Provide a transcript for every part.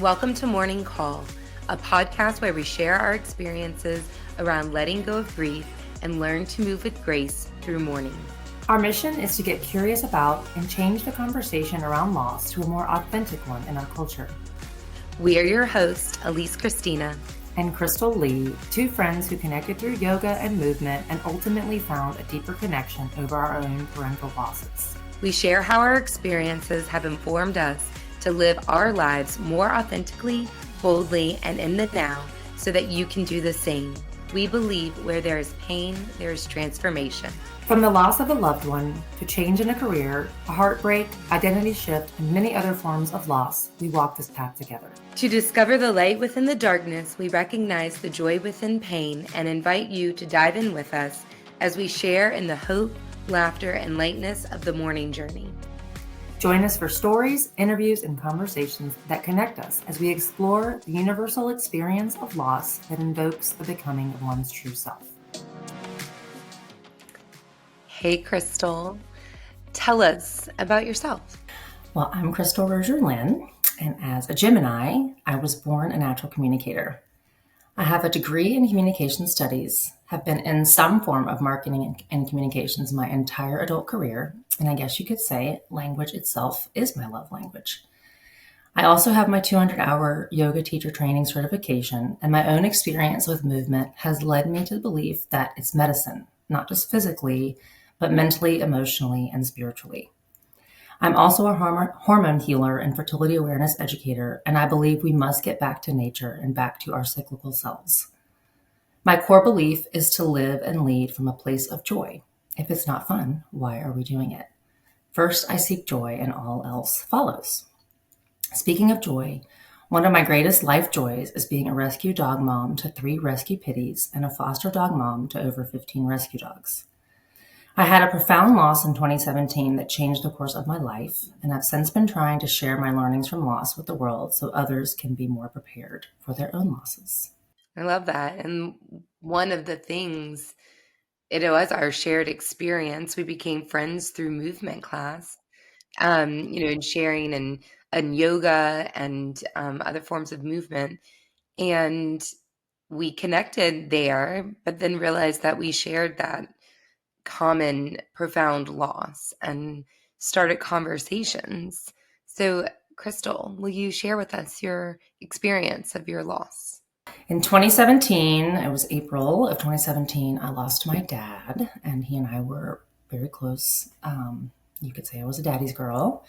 Welcome to Mourning, a podcast where we share our experiences around letting go of grief and learn to move with grace through mourning. Our mission is to get curious about and change the conversation around loss to a more authentic one in our culture. We are your hosts, Alyce Christina and Crystal Lee, two friends who connected through yoga and movement and ultimately found a deeper connection over our own parental losses. We share how our experiences have informed us to live our lives more authentically, boldly, and in the now so that you can do the same. We believe where there is pain, there is transformation. From the loss of a loved one to change in a career, a heartbreak, identity shift, and many other forms of loss, we walk this path together. To discover the light within the darkness, we recognize the joy within pain and invite you to dive in with us as we share in the hope, laughter, and lightness of the mourning journey. Join us for stories, interviews, and conversations that connect us as we explore the universal experience of loss that invokes the becoming of one's true self. Hey, Crystal, tell us about yourself. Well, I'm Crystal Rozier, and as a Gemini, I was born a natural communicator. I have a degree in communication studies, have been in some form of marketing and communications my entire adult career, and I guess you could say language itself is my love language. I also have my 200-hour yoga teacher training certification, and my own experience with movement has led me to the belief that it's medicine, not just physically, but mentally, emotionally, and spiritually. I'm also a hormone healer and fertility awareness educator, and I believe we must get back to nature and back to our cyclical selves. My core belief is to live and lead from a place of joy. If it's not fun, why are we doing it? First, I seek joy and all else follows. Speaking of joy, one of my greatest life joys is being a rescue dog mom to 3 rescue pitties and a foster dog mom to over 15 rescue dogs. I had a profound loss in 2017 that changed the course of my life, and I've since been trying to share my learnings from loss with the world so others can be more prepared for their own losses. I love that. And one of the things, it was our shared experience. We became friends through movement class, and sharing and yoga and other forms of movement. And we connected there, but then realized that we shared that common profound loss and started conversations. So, Crystal, will you share with us your experience of your loss? In 2017, it was April of 2017, I lost my dad, and he and I were very close. You could say I was a daddy's girl.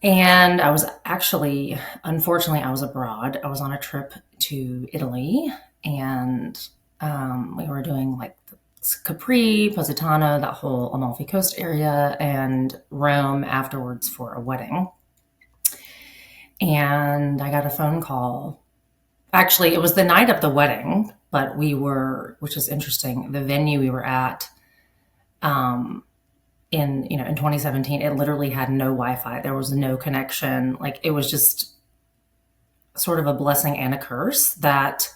And I was actually, unfortunately, I was abroad. I was on a trip to Italy, and we were doing like Capri, Positano, that whole Amalfi Coast area, and Rome afterwards for a wedding. And I got a phone call. Actually, it was the night of the wedding, but which is interesting, the venue we were at in 2017, it literally had no Wi-Fi. There was no connection. Like, it was just sort of a blessing and a curse that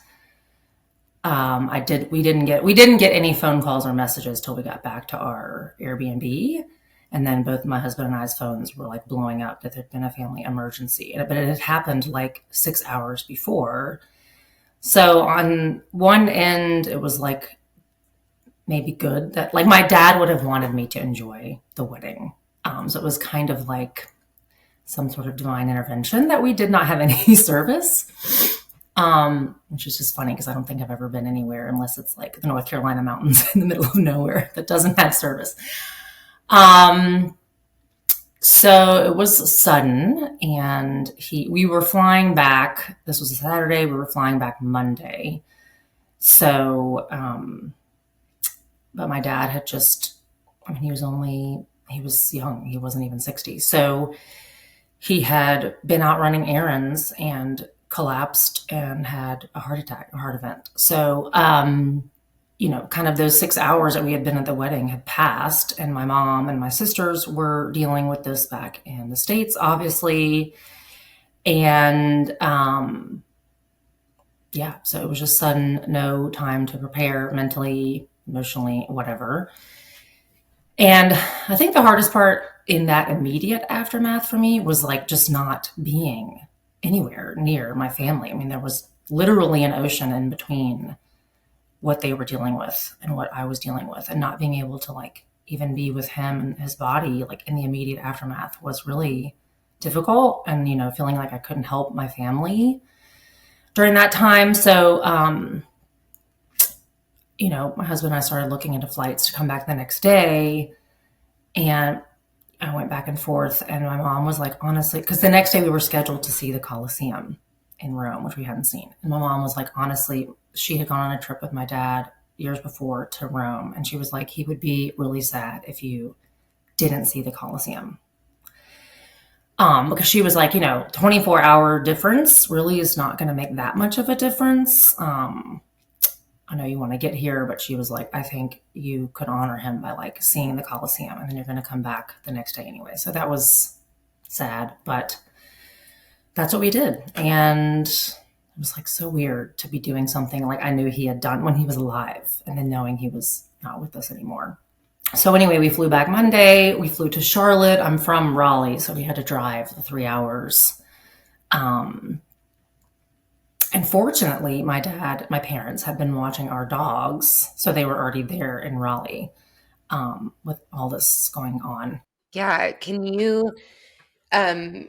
we didn't get any phone calls or messages till we got back to our Airbnb. And then both my husband and I's phones were like blowing up that there'd been a family emergency, but it had happened like 6 hours before. So on one end, it was like maybe good that like my dad would have wanted me to enjoy the wedding. So it was kind of like some sort of divine intervention that we did not have any service. Which is just funny because I don't think I've ever been anywhere unless it's like the North Carolina mountains in the middle of nowhere that doesn't have service. So it was sudden, and we were flying back. This was a Saturday. We were flying back Monday. So, but my dad had he was young. He wasn't even 60. So he had been out running errands and collapsed and had a heart event. So, kind of those 6 hours that we had been at the wedding had passed, and my mom and my sisters were dealing with this back in the States, obviously. And, so it was just sudden, no time to prepare mentally, emotionally, whatever. And I think the hardest part in that immediate aftermath for me was like just not being anywhere near my family. I mean, there was literally an ocean in between what they were dealing with and what I was dealing with, and not being able to like even be with him and his body like in the immediate aftermath was really difficult. And feeling like I couldn't help my family during that time. So my husband and I started looking into flights to come back the next day, and I went back and forth. And my mom was like, honestly, because the next day we were scheduled to see the Colosseum in Rome, which we hadn't seen. And my mom was like, honestly, she had gone on a trip with my dad years before to Rome. And she was like, he would be really sad if you didn't see the Colosseum. Because she was like, 24-hour difference really is not going to make that much of a difference. I know you want to get here, but she was like, I think you could honor him by like seeing the Colosseum, and then you're going to come back the next day anyway. So that was sad, but that's what we did. And it was like so weird to be doing something like I knew he had done when he was alive, and then knowing he was not with us anymore. So anyway, we flew back Monday. We flew to Charlotte. I'm from Raleigh, so we had to drive the 3 hours. And fortunately, my parents had been watching our dogs, so they were already there in Raleigh with all this going on. Yeah, can you um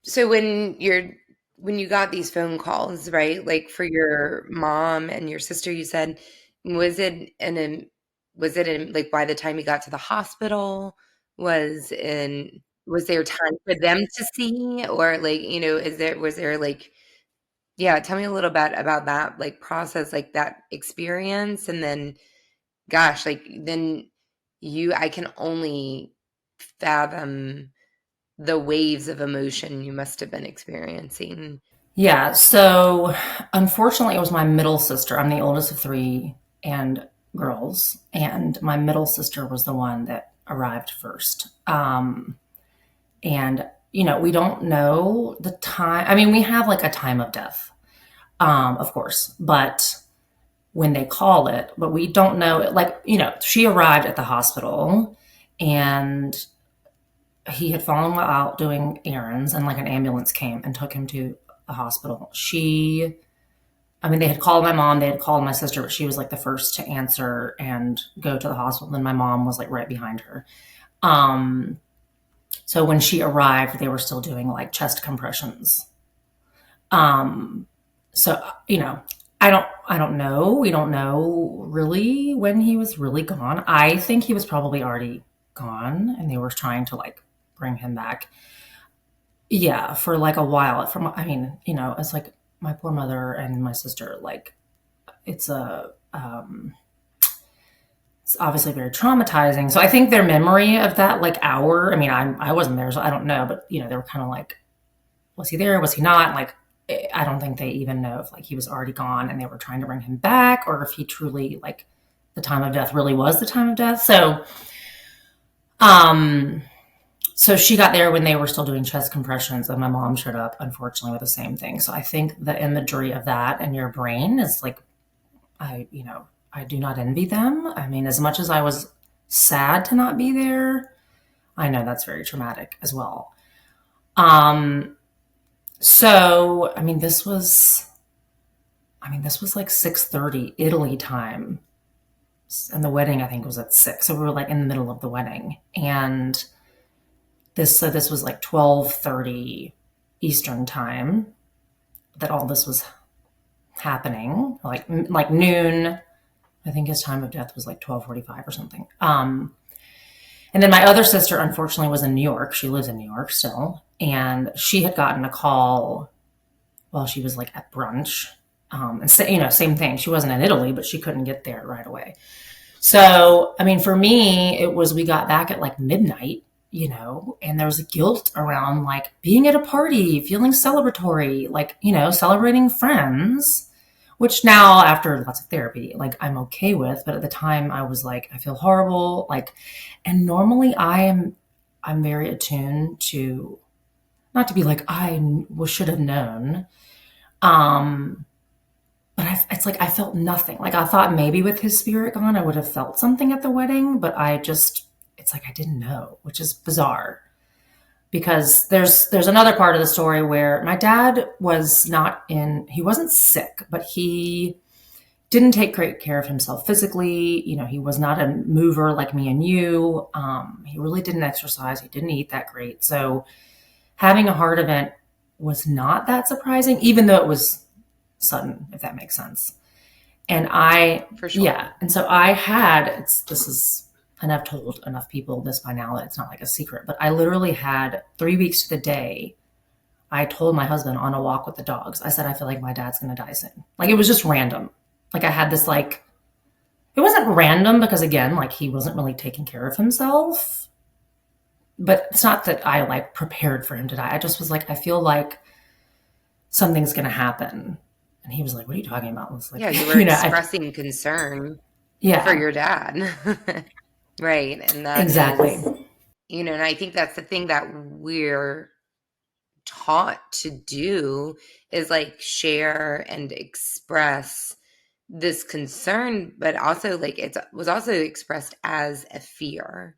so when you got these phone calls, right? Like for your mom and your sister, you said, was it in like by the time you got to the hospital? Was there time for them to see, or like, was there like, yeah, tell me a little bit about that like process, like that experience, and then gosh, like then I can only fathom the waves of emotion you must have been experiencing. Yeah, so unfortunately, it was my middle sister. I'm the oldest of three and girls, and my middle sister was the one that arrived first. And we don't know the time. I mean, we have like a time of death, of course, but when they call it, but we don't know. Like, she arrived at the hospital, and he had fallen while out doing errands, and like an ambulance came and took him to the hospital. I mean, they had called my mom, they had called my sister, but she was like the first to answer and go to the hospital. Then my mom was like right behind her. So when she arrived, they were still doing like chest compressions. Um, so I don't know. We don't know really when he was really gone. I think he was probably already gone, and they were trying to like bring him back. Yeah, for like a while. It's like my poor mother and my sister. Like, it's a it's obviously very traumatizing. So I think their memory of that like hour. I mean, I wasn't there, so I don't know. But they were kind of like, was he there? Was he not? Like, I don't think they even know if like he was already gone and they were trying to bring him back, or if he truly like the time of death really was the time of death. Um, so she got there when they were still doing chest compressions, and my mom showed up, unfortunately, with the same thing. So I think the imagery of that in your brain is like, I do not envy them. I mean, as much as I was sad to not be there, I know that's very traumatic as well. So this was like 6:30 Italy time, and the wedding I think was at 6. So we were like in the middle of the wedding, and this was like 12:30 Eastern time that all this was happening. Like noon, I think his time of death was like 12:45 or something. And then my other sister, unfortunately, was in New York. She lives in New York still, and she had gotten a call while she was like at brunch. And same thing. She wasn't in Italy, but she couldn't get there right away. So, I mean, for me, it was we got back at like midnight, and there was a guilt around like being at a party, feeling celebratory, like, celebrating friends, which now after lots of therapy, like I'm okay with. But at the time I was like, I feel horrible. Like, and normally I'm very attuned to not to be like, should have known. But it's like I felt nothing. Like I thought maybe with his spirit gone, I would have felt something at the wedding, but it's like I didn't know, which is bizarre. because there's another part of the story where my dad was not in he wasn't sick, but he didn't take great care of himself physically. You know, he was not a mover like me and you. He really didn't exercise. He didn't eat that great. So having a heart event was not that surprising, even though it was sudden, if that makes sense. And For sure. yeah. And so I had, this is, and I've told enough people this by now that it's not like a secret, but I literally had 3 weeks to the day. I told my husband on a walk with the dogs, I said, I feel like my dad's going to die soon. Like it was just random. Like I had this like, it wasn't random because again, like he wasn't really taking care of himself, but it's not that I like prepared for him to die. I just was like, I feel like something's going to happen. And he was like, what are you talking about? I was like, Yeah, you were I, expressing concern for yeah, your dad. Right. And that exactly. is, and I think that's the thing that we're taught to do is like share and express this concern, but also like it was also expressed as a fear.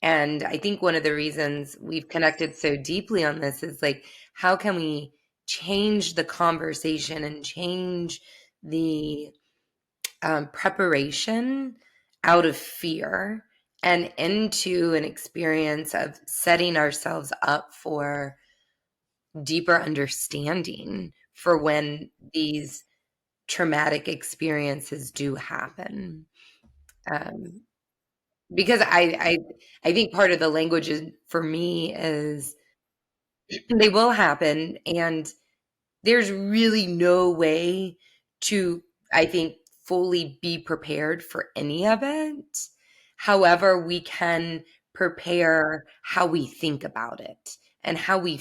And I think one of the reasons we've connected so deeply on this is like, how can we change the conversation and change the preparation out of fear and into an experience of setting ourselves up for deeper understanding for when these traumatic experiences do happen. Um, because I think part of the language is, for me is they will happen, and there's really no way to, I think, fully be prepared for any of it. However, we can prepare how we think about it and how we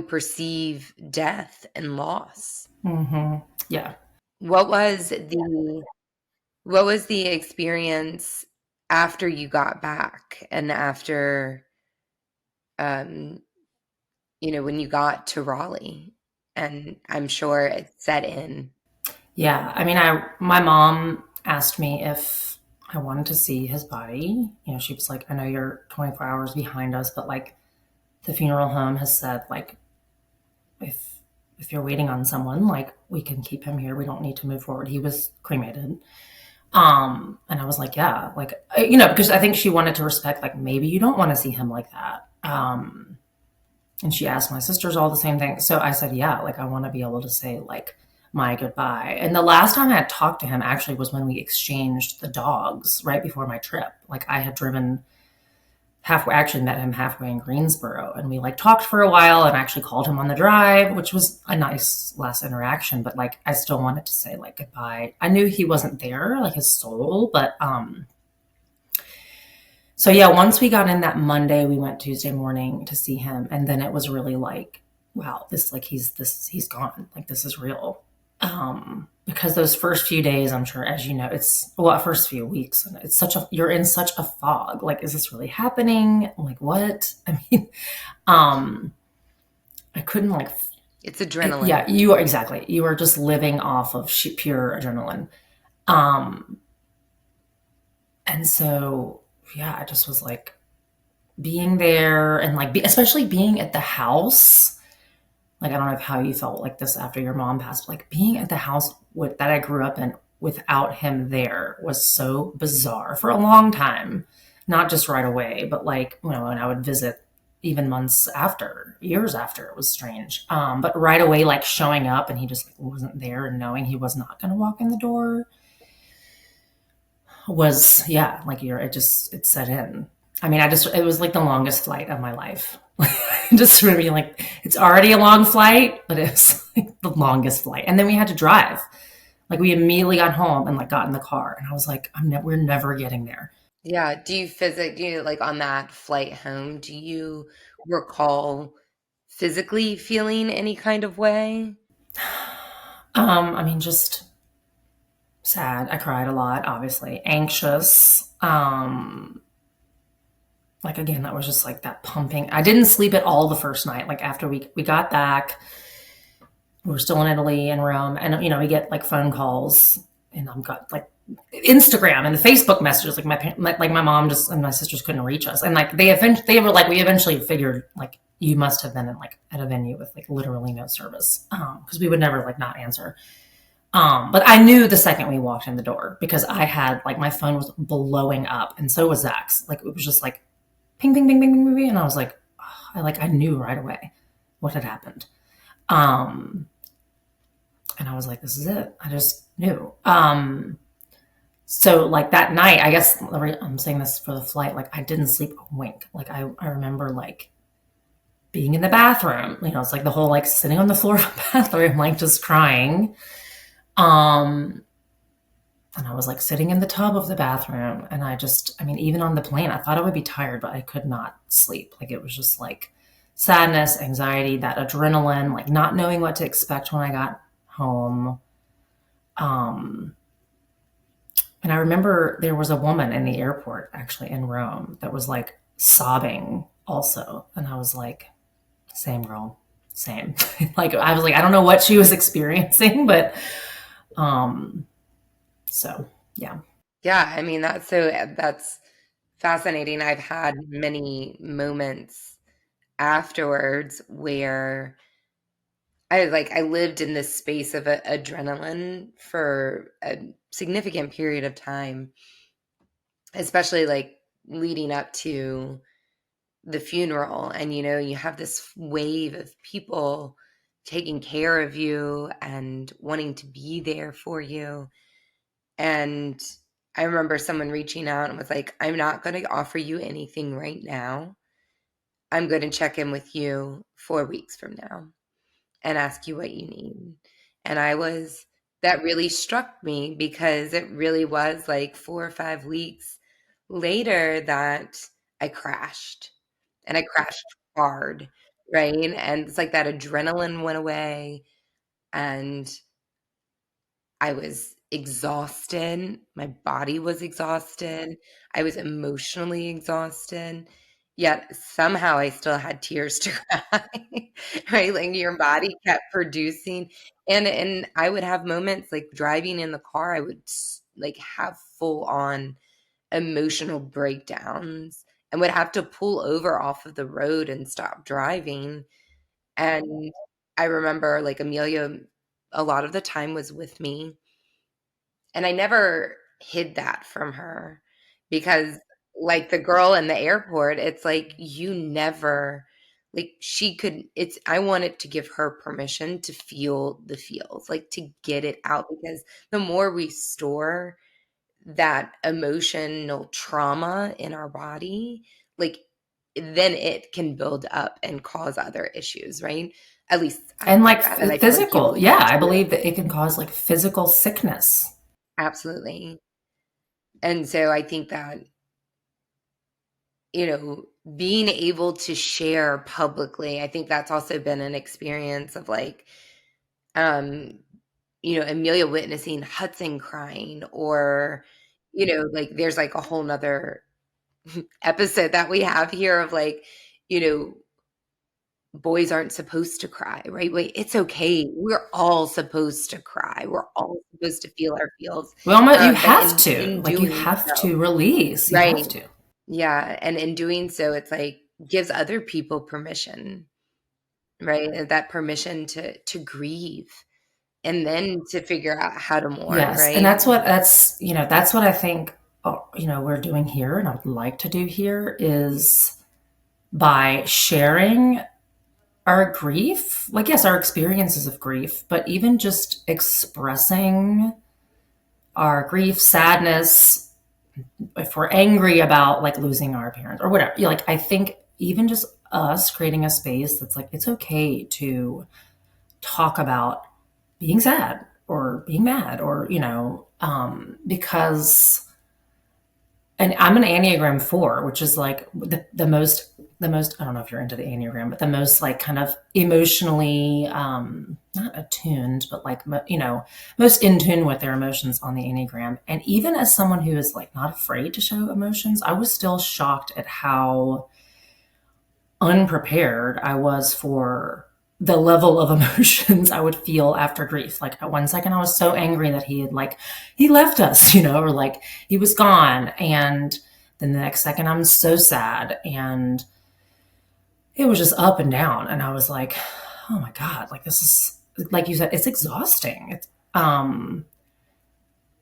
perceive death and loss. Mm-hmm. Yeah. What was the experience after you got back and after um when you got to Raleigh? And I'm sure it set in. Yeah. I mean, my mom asked me if I wanted to see his body. You know, she was like, I know you're 24 hours behind us, but like the funeral home has said, like, if you're waiting on someone, like we can keep him here. We don't need to move forward. He was cremated. And I was like, yeah, like, because I think she wanted to respect, like, maybe you don't want to see him like that. And she asked my sisters all the same thing. So I said, yeah, like, I want to be able to say, like, my goodbye. And the last time I had talked to him actually was when we exchanged the dogs right before my trip. Like, I had driven halfway, I actually met him halfway in Greensboro, and we like talked for a while and actually called him on the drive, which was a nice last interaction. But like, I still wanted to say like goodbye. I knew he wasn't there, like his soul, but so yeah, once we got in that Monday, we went Tuesday morning to see him, and then it was really like, wow, he's gone. Like this is real. Because those first few days, I'm sure, as you know, first few weeks, and it's you're in such a fog. Like, is this really happening? Like, what? I mean, um, I couldn't like, It's yeah, adrenaline. you are exactly. You are just living off of pure adrenaline. Um, and so, yeah, I just was like being there and like, especially being at the house. Like, I don't know how you felt like this after your mom passed, but like being at the house that I grew up in without him there was so bizarre for a long time. Not just right away, but like, when I would visit even months after, years after, it was strange. But right away, like showing up and he just like wasn't there and knowing he was not going to walk in the door was, yeah, like it set in. I mean, it was like the longest flight of my life. Just for me, like, it's already a long flight, but it's like the longest flight. And then we had to drive. Like, we immediately got home and like got in the car. And I was like, we're never getting there. Yeah. Like on that flight home, do you recall physically feeling any kind of way? I mean, just sad. I cried a lot, obviously. Anxious. Like again, that was just like that pumping. I didn't sleep at all the first night. Like after we got back, we were still in Italy and Rome, and we get like phone calls, and I'm got like Instagram and the Facebook messages. Like my mom just and my sisters couldn't reach us, and like they were like we eventually figured like you must have been in like at a venue with like literally no service because we would never like not answer. But I knew the second we walked in the door because I had like my phone was blowing up, and so was Zach's. Like it was just like ping, ping, ping, ping, ping, ping, and I was like, oh, I knew right away what had happened. Um, and I was like, this is it. I just knew. So like that night, I guess I'm saying this for the flight. Like I didn't sleep a wink. Like I remember like being in the bathroom. You know, it's like the whole like sitting on the floor of the bathroom, like just crying. Um, and I was like sitting in the tub of the bathroom, and I mean, even on the plane, I thought I would be tired, but I could not sleep. Like it was just like sadness, anxiety, that adrenaline, like not knowing what to expect when I got home. Um, And I remember there was a woman in the airport, actually in Rome, that was like sobbing also. And I was like, same girl, same. Like, I was like, I don't know what she was experiencing, but um, so yeah. Yeah, I mean, that's fascinating. I've had many moments afterwards where I lived in this space of adrenaline for a significant period of time, especially like leading up to the funeral. And you have this wave of people taking care of you and wanting to be there for you. And I remember someone reaching out and was like, I'm not going to offer you anything right now. I'm going to check in with you 4 weeks from now and ask you what you need. And that really struck me because it really was like 4 or 5 weeks later that I crashed, and I crashed hard, right? And it's like that adrenaline went away, and I was exhausted. My body was exhausted. I was emotionally exhausted. Yet somehow I still had tears to cry, right? Like your body kept producing. And I would have moments like driving in the car, I would like have full on emotional breakdowns and would have to pull over off of the road and stop driving. And I remember like Amelia a lot of the time was with me, and I never hid that from her because, like the girl in the airport, it's like you never, like she could, I wanted to give her permission to feel the feels, like to get it out, because the more we store that emotional trauma in our body, like then it can build up and cause other issues, right? At least I And believe like that. And I feel like you physical, believe that yeah, I too. believe that it can cause like physical sickness. Absolutely. And so I think that, being able to share publicly, I think that's also been an experience of like, um, Amelia witnessing Hudson crying, or, like there's like a whole nother episode that we have here of like, you know, boys aren't supposed to cry, right? Wait, it's okay. We're all supposed to cry. We're all supposed to feel our feels. Well, you But have to, in like, you doing have so, to release, you have right. to. Yeah, and in doing so, it's like gives other people permission, right? That permission to grieve and then to figure out how to mourn, Yes, and right? that's what I think, we're doing here, and I would like to do here is by sharing our grief, like, yes, our experiences of grief, but even just expressing our grief, sadness, if we're angry about like losing our parents or whatever. Like, I think even just us creating a space that's like, it's okay to talk about being sad or being mad or, because and I'm an Enneagram 4, which is like the most I don't know if you're into the Enneagram, but the most like kind of emotionally not attuned, but like most in tune with their emotions on the Enneagram. And even as someone who is like not afraid to show emotions, I was still shocked at how unprepared I was for the level of emotions I would feel after grief. Like at one second I was so angry that he had like he left us, or like he was gone. And then the next second I'm so sad. And it was just up and down. And I was like, oh my God, like this is like you said, it's exhausting.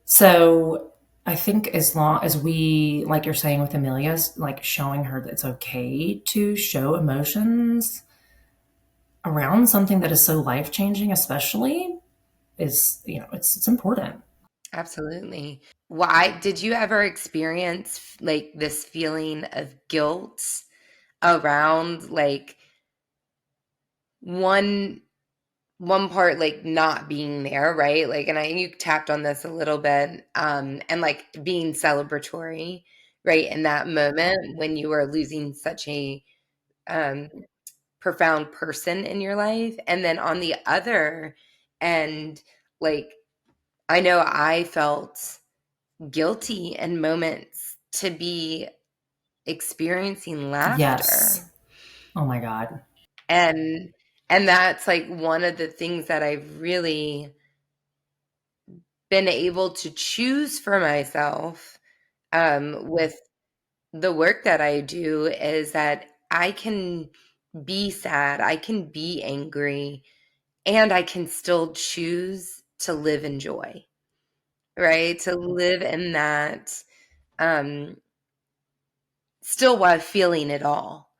So I think as long as we, like you're saying with Amelia's, like showing her that it's okay to show emotions around something that is so life changing, especially, is it's important. Absolutely. Why did you ever experience like this feeling of guilt around like one one part like not being there, right? Like and you tapped on this a little bit and like being celebratory, right? In that moment when you were losing such a um profound person in your life and then on the other end like I know I felt guilty in moments to be experiencing Yes. laughter. Oh my God. And and that's like one of the things that I've really been able to choose for myself with the work that I do is that I can be sad, I can be angry, and I can still choose to live in joy, right? To live in that um, still while feeling it all,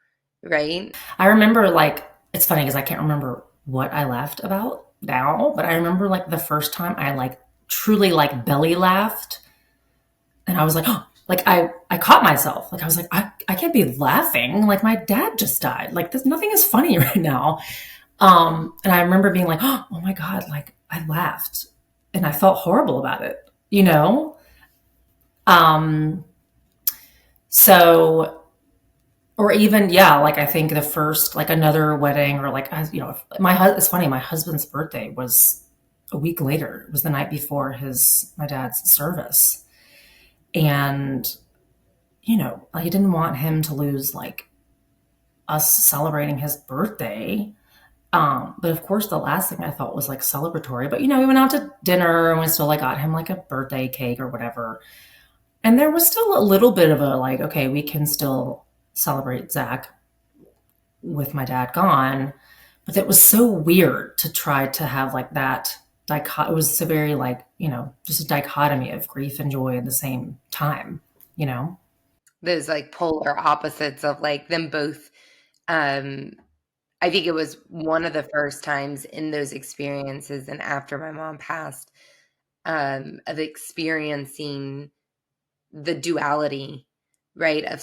right? I remember, like, it's funny because I can't remember what I laughed about now, but I remember like the first time I like truly like belly laughed, and I was like, oh, like I caught myself. Like I was like, I can't be laughing. Like my dad just died. Like this, nothing is funny right now. And I remember being like, oh my God, like I laughed and I felt horrible about it, you know? Um, so, or even, yeah, like I think the first, like another wedding or like, it's funny, my husband's birthday was a week later. It was the night before my dad's service. And, I didn't want him to lose like us celebrating his birthday. But of course, the last thing I thought was like celebratory. But we went out to dinner and we still like got him like a birthday cake or whatever. And there was still a little bit of a like, okay, we can still celebrate Zach with my dad gone. But it was so weird to try to have like that it was so very like, just a dichotomy of grief and joy at the same time, you know? Those like polar opposites of like them both. Um, I think it was one of the first times in those experiences and after my mom passed, of experiencing the duality, right, of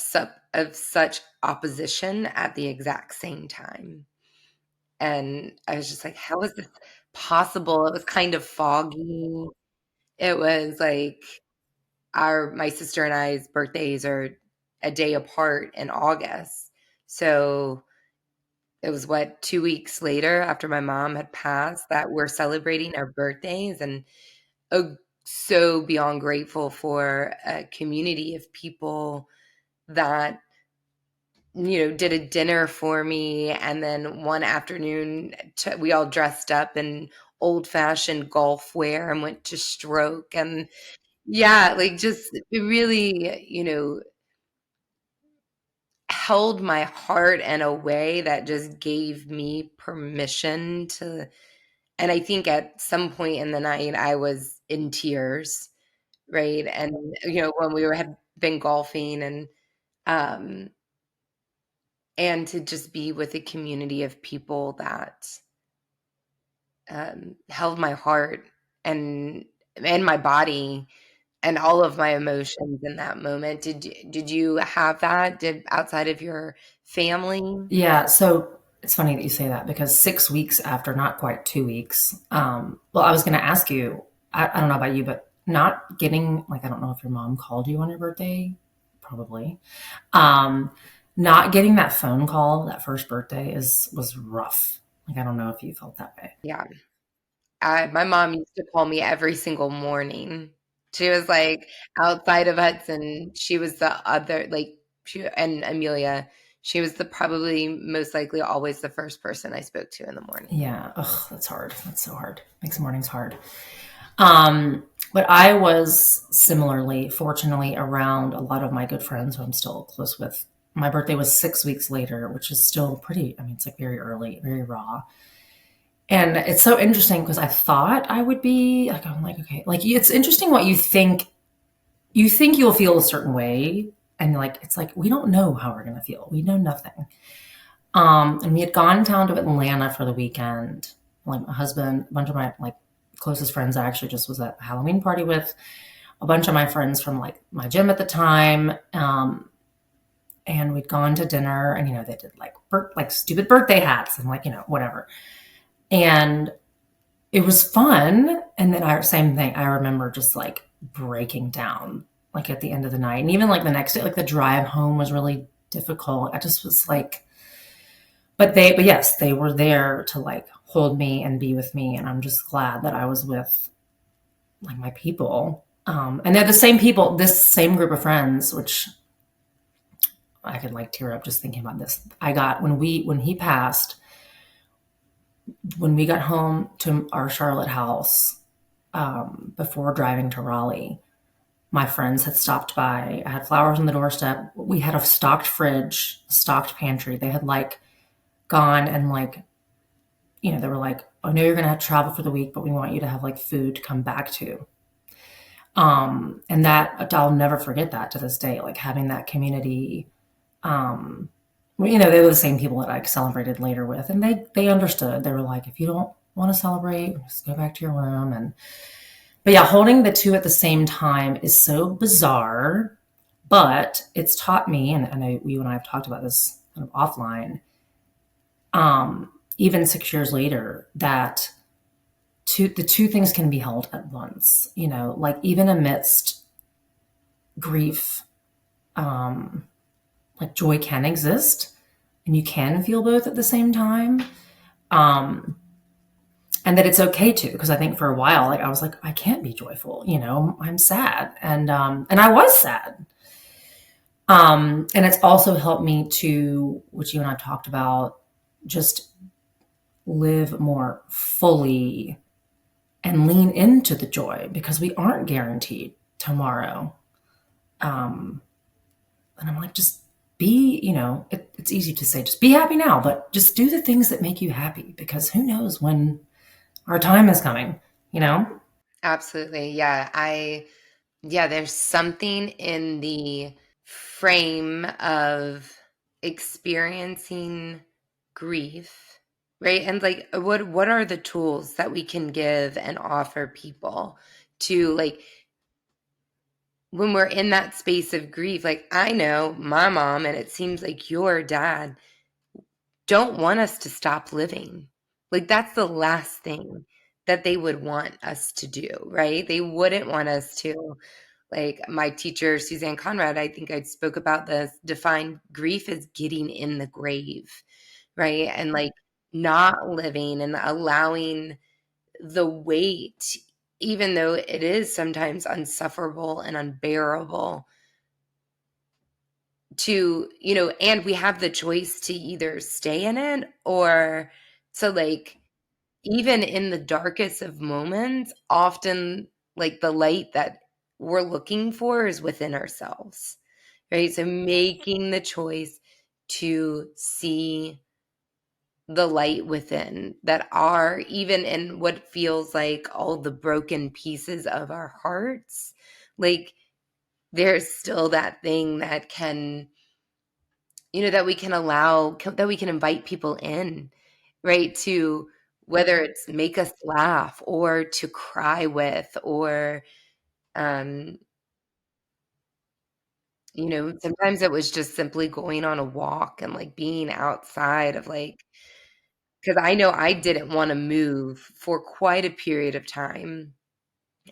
such opposition at the exact same time. And I was just like, how is this possible? It was kind of foggy. It was like our my sister and I's birthdays are a day apart in August. So it was what, 2 weeks later after my mom had passed that we're celebrating our birthdays and oh, so beyond grateful for a community of people that did a dinner for me and then one afternoon we all dressed up in old-fashioned golf wear and went to stroke and yeah, like just it really, held my heart in a way that just gave me permission to and I think at some point in the night I was in tears, right? And when we had been golfing um and to just be with a community of people that held my heart and my body and all of my emotions in that moment. Did you have that? Did outside of your family? Yeah, so it's funny that you say that because 6 weeks after, not quite 2 weeks, well, I was going to ask you, I don't know about you, but not getting, like, I don't know if your mom called you on your birthday, probably. Um, Not getting that phone call that first birthday was rough. Like, I don't know if you felt that way. Yeah. My mom used to call me every single morning. She was, like, outside of Hudson, she was the other like, she and Amelia, She was the probably most likely always the first person I spoke to in the morning. Yeah. Ugh, that's hard. That's so hard. Makes mornings hard. Um, but I was similarly, fortunately, around a lot of my good friends who I'm still close with. My birthday was 6 weeks later, which is still pretty, I mean, it's like very early, very raw. And it's so interesting because I thought I would be like, I'm like, okay, like it's interesting what you think. You think you'll feel a certain way. And like, it's like, we don't know how we're going to feel. We know nothing. And we had gone down to Atlanta for the weekend. Like my husband, a bunch of my like closest friends I actually just was at a Halloween party with, a bunch of my friends from like my gym at the time. And we'd gone to dinner and, they did like, like stupid birthday hats and like, whatever. And it was fun. And then same thing. I remember just like breaking down like at the end of the night. And even like the next day, like the drive home was really difficult. I just was like, but yes, they were there to like hold me and be with me. And I'm just glad that I was with like my people. And they're the same people, this same group of friends, which I could like tear up just thinking about this. I got when he passed, when we got home to our Charlotte house, before driving to Raleigh, my friends had stopped by. I had flowers on the doorstep. We had a stocked fridge, stocked pantry. They had like gone and like, they were like, I know you're going to have to travel for the week, but we want you to have like food to come back to. And that I'll never forget that to this day, like having that community. They were the same people that I celebrated later with, and they understood. They were like, if you don't want to celebrate, just go back to your room. But yeah, holding the two at the same time is so bizarre, but it's taught me, and I know you and I have talked about this kind of offline, even 6 years later, that the two things can be held at once. Like even amidst grief, like joy can exist, and you can feel both at the same time. And that it's okay to, because I think for a while, like I was like, I can't be joyful, I'm sad. And I was sad. And it's also helped me to, which you and I talked about, just live more fully and lean into the joy because we aren't guaranteed tomorrow. And I'm like, just be, it's easy to say, just be happy now, but just do the things that make you happy because who knows when our time is coming, you know? Absolutely. Yeah. There's something in the frame of experiencing grief, right? And like what are the tools that we can give and offer people to like when we're in that space of grief? Like I know my mom and it seems like your dad don't want us to stop living. Like that's the last thing that they would want us to do, right? They wouldn't want us to, like my teacher, Suzanne Conrad, I think I spoke about this, defined grief as getting in the grave, right? And like not living and allowing the weight, even though it is sometimes unsufferable and unbearable, to, and we have the choice to either stay in it or to like, even in the darkest of moments, often like the light that we're looking for is within ourselves, right? So making the choice to see the light within that are even in what feels like all the broken pieces of our hearts, like there's still that thing that can, that we can allow, that we can invite people in, right? To whether it's make us laugh or to cry with or, um, sometimes it was just simply going on a walk and like being outside of like, because I know I didn't want to move for quite a period of time.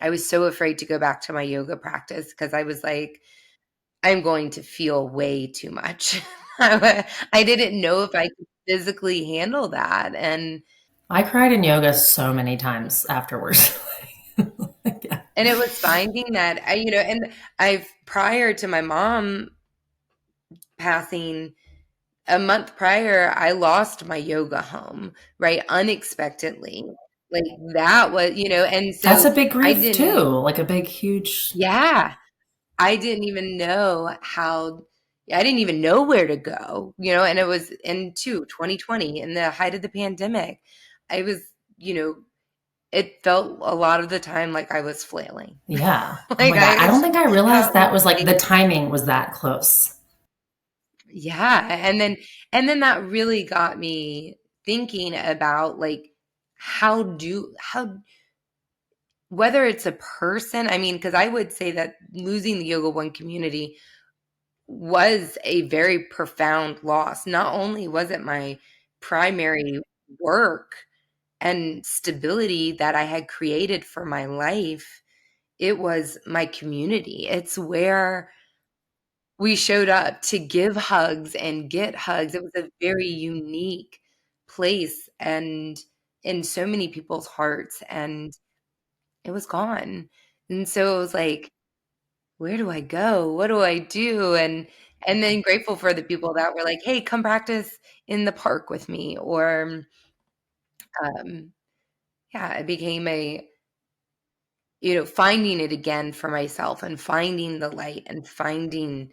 I was so afraid to go back to my yoga practice because I was like, I'm going to feel way too much. I didn't know if I could physically handle that, and I cried in yoga so many times afterwards. Yeah. it was finding that and I've prior to my mom passing, a month prior, I lost my yoga home, right? Unexpectedly. Like that was, and That's so a big I grief too, didn't, like a big, huge. yeah, I didn't even know how, I didn't even know where to go, and it was in 2020, in the height of the pandemic. I was, you know, it felt a lot of the time like I was flailing. Yeah. Oh Like my God. I I don't think I had realized that was like like, the timing was that close. yeah, and then that really got me thinking about like how whether it's a person, I mean, because I would say that losing the Yoga One community was a very profound loss. Not only was it my primary work and stability that I had created for my life, it was my community. It's where we showed up to give hugs and get hugs. It was a very unique place and in so many people's hearts, and it was gone. And so it was like, where do I go? What do I do? And then grateful for the people that were like, "Hey, come practice in the park with me," or um, yeah, it became finding it again for myself and finding the light and finding,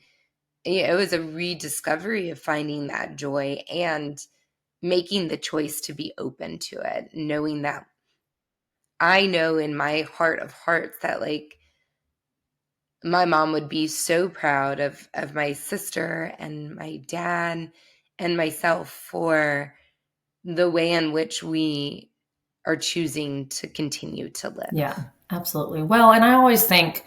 yeah, it was a rediscovery of finding that joy and making the choice to be open to it, knowing that I know in my heart of hearts that like my mom would be so proud of my sister and my dad and myself for the way in which we are choosing to continue to live. Yeah, absolutely. Well, and I always think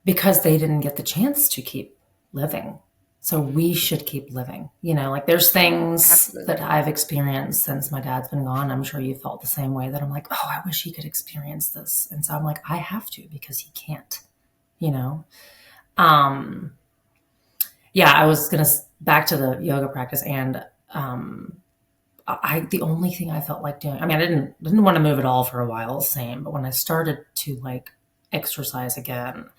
because they didn't get the chance to keep living. So we should keep living. Like there's things that Absolutely. I've experienced since my dad's been gone. I'm sure you felt the same way that I'm like, oh, I wish he could experience this. And so I'm like, I have to because he can't, you know? Um, yeah, I was going to back to the yoga practice and, the only thing I felt like doing, I mean, I didn't want to move at all for a while, same, but when I started to like exercise again,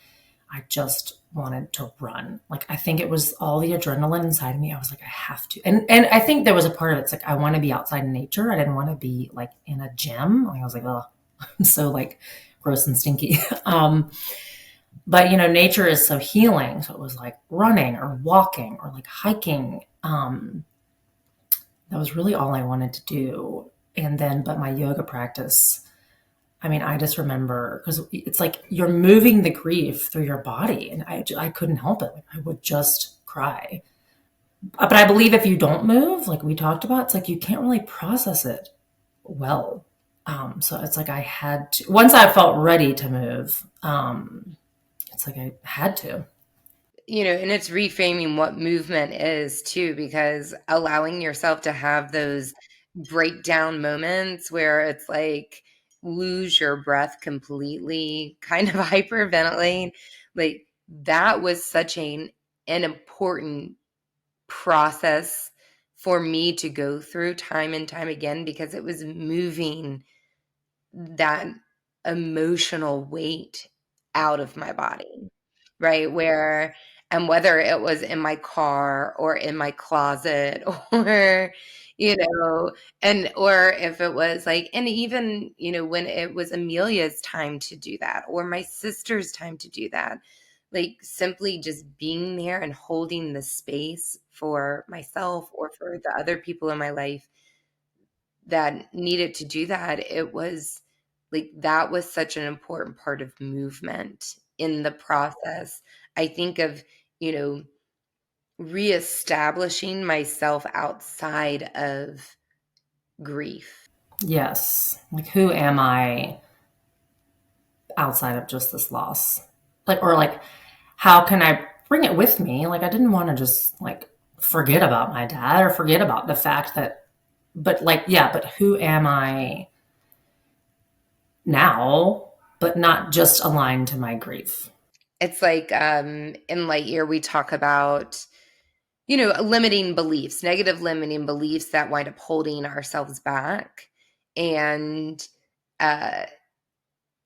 I just wanted to run. Like I think it was all the adrenaline inside of me. I was like, I have to. And I think there was a part of it, it's like I want to be outside in nature. I didn't want to be like in a gym. Like, I was like, oh, I'm so like gross and stinky. But nature is so healing. So it was like running or walking or like hiking. That was really all I wanted to do. And then, but my yoga practice, I mean, I just remember because it's like you're moving the grief through your body, and I couldn't help it. Like, I would just cry. But I believe if you don't move, like we talked about, it's like you can't really process it well. So it's like I had to, once I felt ready to move, it's like I had to. And it's reframing what movement is too, because allowing yourself to have those breakdown moments where it's like lose your breath completely, kind of hyperventilate, like that was such an important process for me to go through time and time again because it was moving that emotional weight out of my body, right? Where and whether it was in my car or in my closet or, you know, and or if it was like, and even, when it was Amelia's time to do that or my sister's time to do that, like simply just being there and holding the space for myself or for the other people in my life that needed to do that, it was like that was such an important part of movement in the process. I think of, you know, reestablishing myself outside of grief. Yes. Like, who am I outside of just this loss? Like, or like, how can I bring it with me? Like, I didn't want to just like forget about my dad or forget about the fact that, but like, yeah, but who am I now, but not just aligned to my grief? It's like in Lightyear, we talk about, limiting beliefs, negative limiting beliefs that wind up holding ourselves back. And uh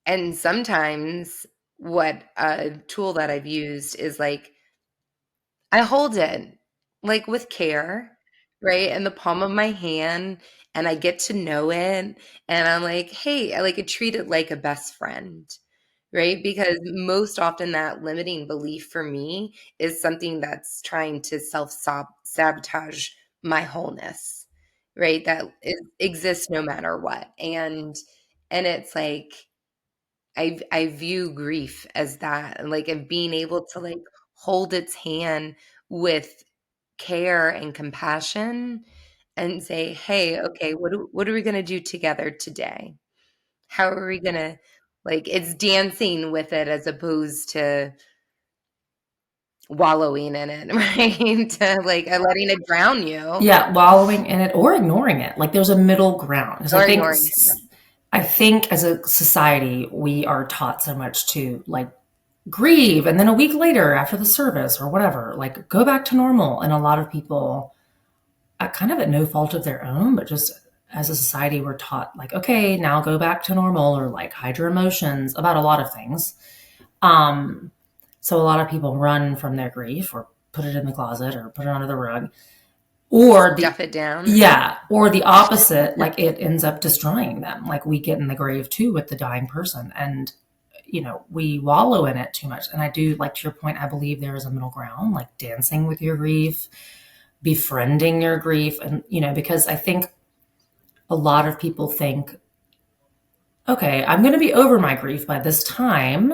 and sometimes what a tool that I've used is like I hold it. like, with care, right, in the palm of my hand, and I get to know it, and I'm like, "Hey," I treat it like a best friend, right? Because most often that limiting belief for me is something that's trying to sabotage my wholeness, right? That it exists no matter what, and it's like I view grief as that, and, of being able to, hold its hand with care and compassion and say, "Hey, okay, what are we gonna do together today? How are we gonna" it's dancing with it as opposed to wallowing in it, right? To, letting it drown you Yeah, wallowing in it or ignoring it. Like there's a middle ground. Because or ignoring it, yeah. I think as a society we are taught so much to like grieve and then a week later after the service or whatever, like go back to normal. And a lot of people, kind of at no fault of their own, but just as a society, we're taught like, okay, now go back to normal or like hide your emotions about a lot of things. Um, so a lot of people run from their grief or put it in the closet or put it under the rug or Stuff it down. yeah, or the opposite, like it ends up destroying them. Like we get in the grave too with the dying person and we wallow in it too much. And I do, like to your point, I believe there is a middle ground, like dancing with your grief, befriending your grief. And, because I think a lot of people think, okay, I'm going to be over my grief by this time.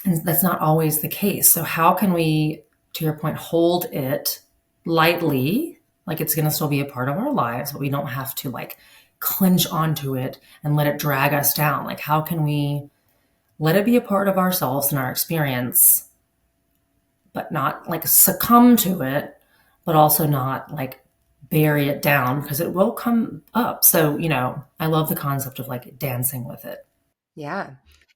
And that's not always the case. So, how can we, to your point, hold it lightly, like it's going to still be a part of our lives, but we don't have to like clinch onto it and let it drag us down? Like, how can we let it be a part of ourselves and our experience, but not like succumb to it, but also not like bury it down because it will come up. So, I love the concept of like dancing with it. Yeah.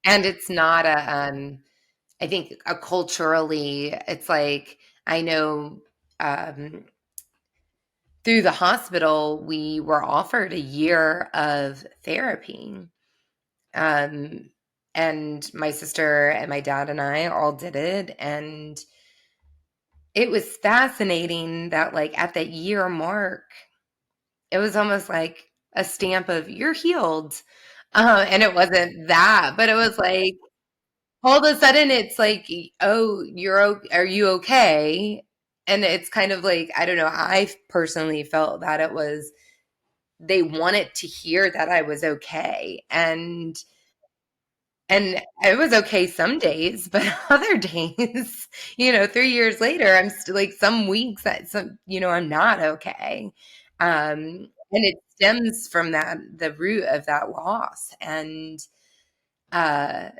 And it's not I think, culturally, it's like I know, um, through the hospital, we were offered a year of therapy, um, and my sister and my dad and I all did it, and it was fascinating that, at that year mark, it was almost like a stamp of, "You're healed," and it wasn't that, but it was like all of a sudden, it's like, "Oh, are you okay?" And it's kind of like, I don't know, I personally felt that it was they wanted to hear that I was okay, and it was okay some days, but other days, 3 years later, I'm still some weeks that I'm not okay. And it stems from the root of that loss, and, uh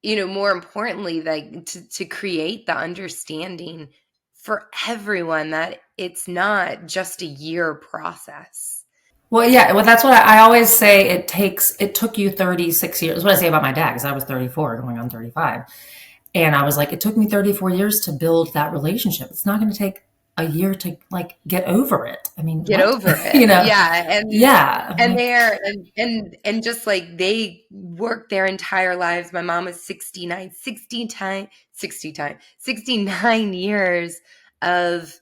more importantly, to create the understanding for everyone that it's not just a year process. Well, yeah, well, that's what I always say. It took you 36 years. That's what I say about my dad, because I was 34 going on 35. And I was like, it took me 34 years to build that relationship. It's not going to take a year to like get over it. I mean, Get what? over it. Yeah, Yeah. I'm and like, they're and just like they worked their entire lives. My mom was 69, 69 years of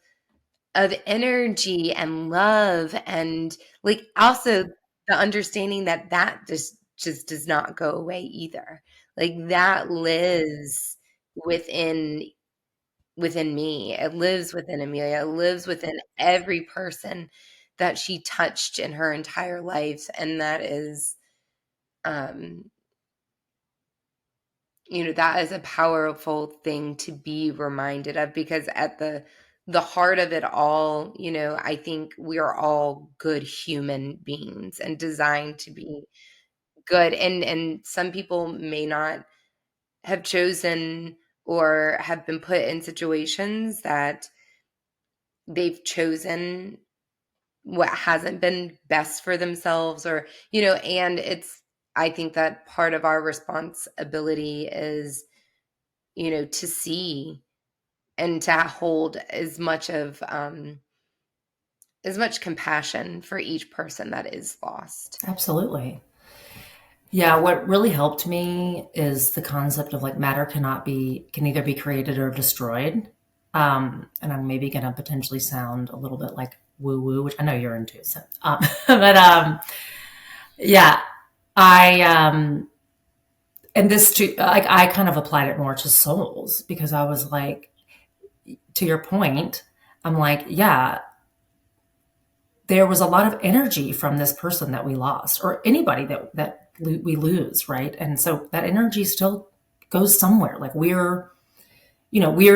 energy and love, and also the understanding that just does not go away either. That lives within me. It lives within Amelia. It lives within every person that she touched in her entire life, and that is, um, that is a powerful thing to be reminded of, because at the heart of it all, I think we are all good human beings and designed to be good, and some people may not have chosen or have been put in situations that they've chosen what hasn't been best for themselves, or and it's I think that part of our responsibility is to see and to hold as much compassion for each person that is lost. absolutely. Yeah. What really helped me is the concept of like matter can either be created or destroyed. And I'm maybe going to potentially sound a little bit like woo woo, which I know you're into. So, but yeah, I and this too, like I kind of applied it more to souls because I was like, to your point, I'm like, yeah, there was a lot of energy from this person that we lost, or anybody that we lose, right? And so that energy still goes somewhere. Like we're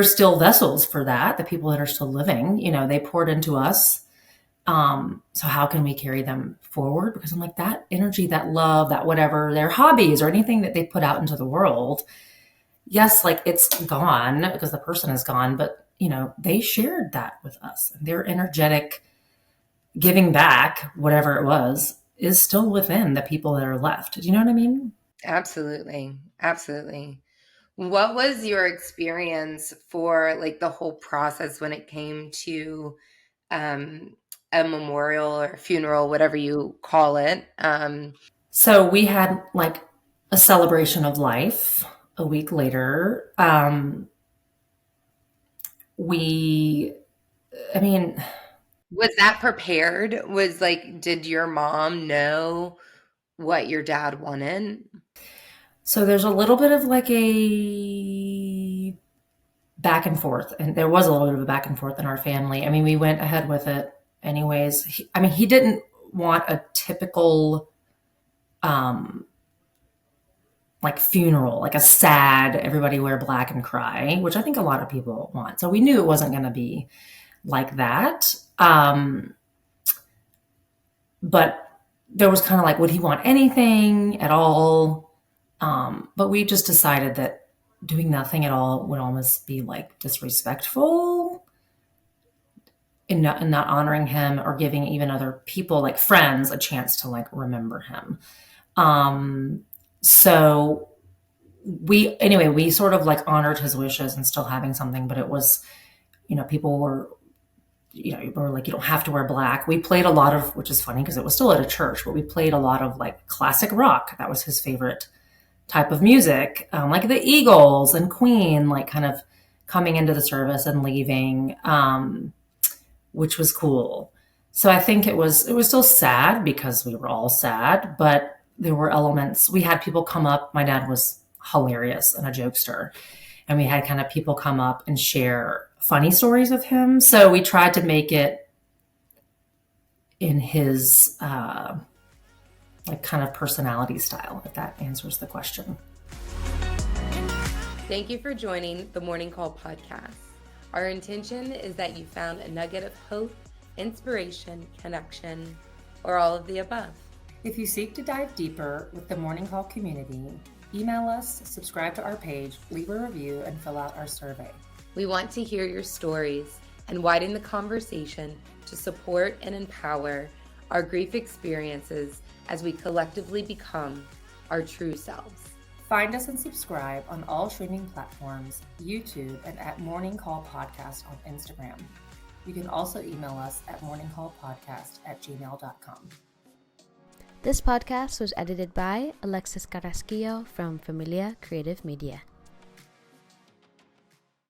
still vessels for that. The people that are still living, they poured into us. So how can we carry them forward? Because I'm like, that energy, that love, that whatever, their hobbies or anything that they put out into the world, yes, like it's gone because the person is gone, but they shared that with us. Their energetic giving back, whatever it was, is still within the people that are left. Do you know what I mean? Absolutely. Absolutely. What was your experience for like the whole process when it came to um, a memorial or funeral, whatever you call it? So we had like a celebration of life a week later. We, I mean, Was that prepared? Was like, did your mom know what your dad wanted? so there's a little bit of like a back and forth, and there was a little bit of a back and forth in our family. I mean, we went ahead with it anyways. He didn't want a typical um, like funeral, like a sad, everybody wear black and cry, which I think a lot of people want. So we knew it wasn't going to be like that. But there was kind of like, would he want anything at all? But we just decided that doing nothing at all would almost be like disrespectful in not honoring him or giving even other people, like friends, a chance to like remember him. So we sort of like honored his wishes and still having something, but it was, people were like, you don't have to wear black. We played a lot of, which is funny because it was still at a church, but we played a lot of like classic rock. That was his favorite type of music, like the Eagles and Queen, like kind of coming into the service and leaving, which was cool. So I think it was still sad because we were all sad, but there were elements. We had people come up. My dad was hilarious and a jokester, and we had kind of people come up and share funny stories of him. So we tried to make it in his like kind of personality style, if that answers the question. Thank you for joining the Morning Call podcast. Our intention is that you found a nugget of hope, inspiration, connection, or all of the above. If you seek to dive deeper with the Morning Call community, email us, subscribe to our page, leave a review, and fill out our survey. We want to hear your stories and widen the conversation to support and empower our grief experiences as we collectively become our true selves. Find us and subscribe on all streaming platforms, YouTube, and at Morning Call Podcast on Instagram. You can also email us at morningcallpodcast@gmail.com. This podcast was edited by Alexis Carrasquillo from Familia Creative Media.